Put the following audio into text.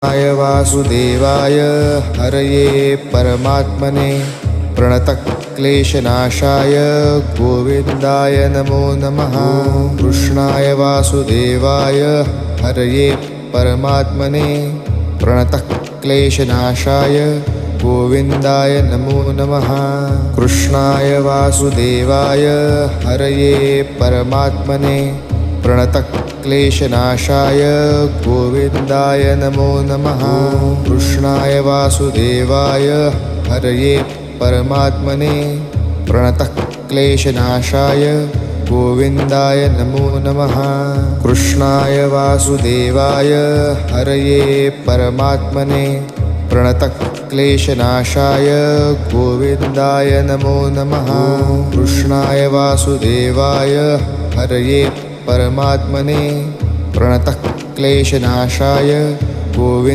कृष्णाय वासुदेवाय हरये परमात्मने प्रणतक्लेशनाशाय गोविन्दाय नमो नमः। कृष्णाय वासुदेवाय हरये परमात्मने प्रणतक्लेशनाशाय गोविन्दाय नमो नमः। कृष्णाय वासुदेवाय हरये परमात्मने प्रणतक्लेशनाशाय गोविन्दाय नमो नमः। कृष्णाय वासुदेवाय हरये परमात्मने प्रणतक्लेशनाशाय गोविन्दाय नमो नमः। कृष्णाय वासुदेवाय हरये परमात्मने प्रणतक्लेशनाशाय गोविन्दाय नमो नमः। कृष्णाय वासुदेवाय हरये परमात्मने प्रणतक्लेशनाशाय गोविन्दाय